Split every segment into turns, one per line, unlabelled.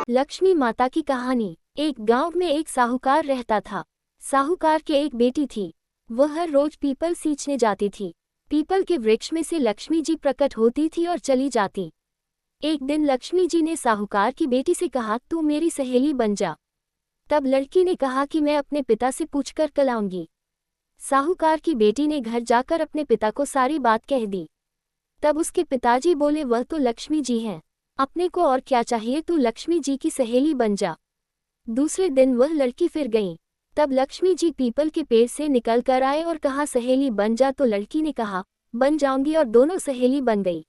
लक्ष्मी माता की कहानी। एक गांव में एक साहूकार रहता था। साहूकार के एक बेटी थी। वह हर रोज पीपल सींचने जाती थी। पीपल के वृक्ष में से लक्ष्मी जी प्रकट होती थी और चली जाती। एक दिन लक्ष्मी जी ने साहूकार की बेटी से कहा, तू मेरी सहेली बन जा। तब लड़की ने कहा कि मैं अपने पिता से पूछकर कल आऊंगी। साहूकार की बेटी ने घर जाकर अपने पिता को सारी बात कह दी। तब उसके पिताजी बोले, वह तो लक्ष्मी जी हैं, अपने को और क्या चाहिए, तू लक्ष्मी जी की सहेली बन जा। दूसरे दिन वह लड़की फिर गई। तब लक्ष्मी जी पीपल के पेड़ से निकल कर आए और कहा, सहेली बन जा। तो लड़की ने कहा, बन जाऊंगी, और दोनों सहेली बन गई।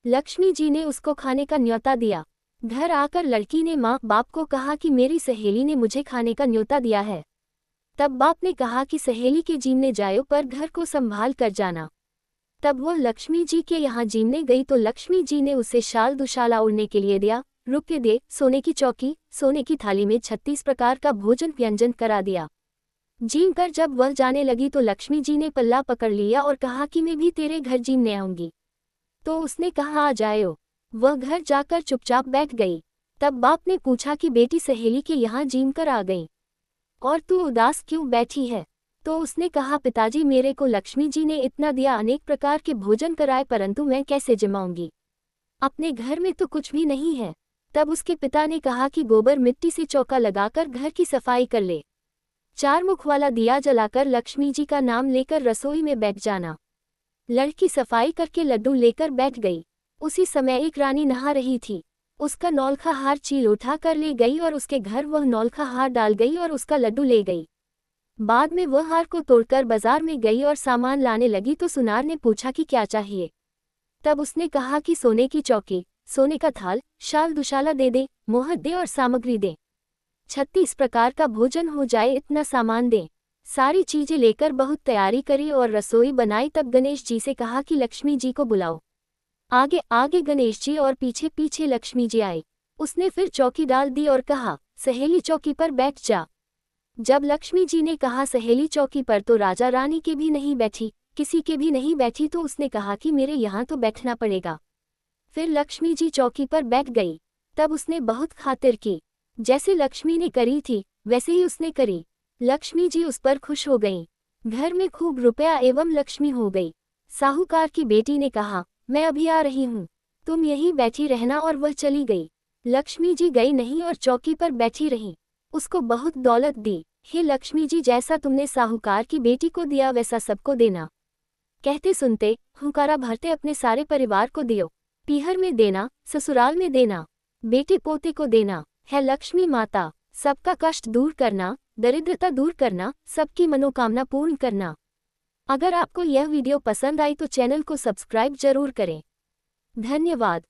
लक्ष्मी जी ने उसको खाने का न्योता दिया। घर आकर लड़की ने माँ बाप को कहा कि मेरी सहेली ने मुझे खाने का न्योता दिया है। तब बाप ने कहा कि सहेली के जीमने जायो, पर घर को संभाल कर जाना। तब वह लक्ष्मी जी के यहाँ जीमने गई तो लक्ष्मी जी ने उसे शाल दुशाला उड़ने के लिए दिया, रुपये दे, सोने की चौकी, सोने की थाली में 36 प्रकार का भोजन व्यंजन करा दिया। जीम कर जब वह जाने लगी तो लक्ष्मी जी ने पल्ला पकड़ लिया और कहा कि मैं भी तेरे घर जीमने आऊंगी। तो उसने कहा, आ जायो। वह घर जाकर चुपचाप बैठ गई। तब बाप ने पूछा कि बेटी सहेली के यहाँ जीम कर आ गई, और तू उदास क्यों बैठी है? तो उसने कहा, पिताजी मेरे को लक्ष्मी जी ने इतना दिया, अनेक प्रकार के भोजन कराए, परंतु मैं कैसे जमाऊंगी? अपने घर में तो कुछ भी नहीं है। तब उसके पिता ने कहा कि गोबर मिट्टी से चौका लगाकर घर की सफाई कर ले। 4 मुख वाला दिया जलाकर लक्ष्मी जी का नाम लेकर रसोई में बैठ जाना। लड़की सफाई करके लड्डू लेकर बैठ गई। उसी समय एक रानी नहा रही थी। उसका नौलखा हार चील उठा कर ले गई और उसके घर वह नौलखा हार डाल गई और उसका लड्डू ले गई। बाद में वह हार को तोड़कर बाजार में गई और सामान लाने लगी तो सुनार ने पूछा कि क्या चाहिए? तब उसने कहा कि सोने की चौकी, सोने का थाल, शाल दुशाला दे दे, मोहर दे और सामग्री दे। 36 प्रकार का भोजन हो जाए, इतना सामान दे। सारी चीजें लेकर बहुत तैयारी करी और रसोई बनाई। तब गणेश जी से कहा कि लक्ष्मी जी को बुलाओ। आगे आगे गणेश जी और पीछे पीछे लक्ष्मी जी आई। उसने फिर चौकी डाल दी और कहा, सहेली चौकी पर बैठ जा। जब लक्ष्मी जी ने कहा सहेली चौकी पर, तो राजा रानी के भी नहीं बैठी, किसी के भी नहीं बैठी। तो उसने कहा कि मेरे यहाँ तो बैठना पड़ेगा। फिर लक्ष्मी जी चौकी पर बैठ गई। तब उसने बहुत खातिर की। जैसे लक्ष्मी ने करी थी वैसे ही उसने करी। लक्ष्मी जी उस पर खुश हो गईं। घर में खूब रुपया एवं लक्ष्मी हो गई। साहूकार की बेटी ने कहा, मैं अभी आ रही हूँ, तुम यहीं बैठी रहना, और वह चली गई। लक्ष्मी जी गई नहीं और चौकी पर बैठी रही। उसको बहुत दौलत दी। हे लक्ष्मी जी, जैसा तुमने साहूकार की बेटी को दिया वैसा सबको देना। कहते सुनते हुंकारा भरते अपने सारे परिवार को दियो। पीहर में देना, ससुराल में देना, बेटे पोते को देना। है लक्ष्मी माता, सबका कष्ट दूर करना, दरिद्रता दूर करना, सबकी मनोकामना पूर्ण करना। अगर आपको यह वीडियो पसंद आई तो चैनल को सब्सक्राइब जरूर करें। धन्यवाद।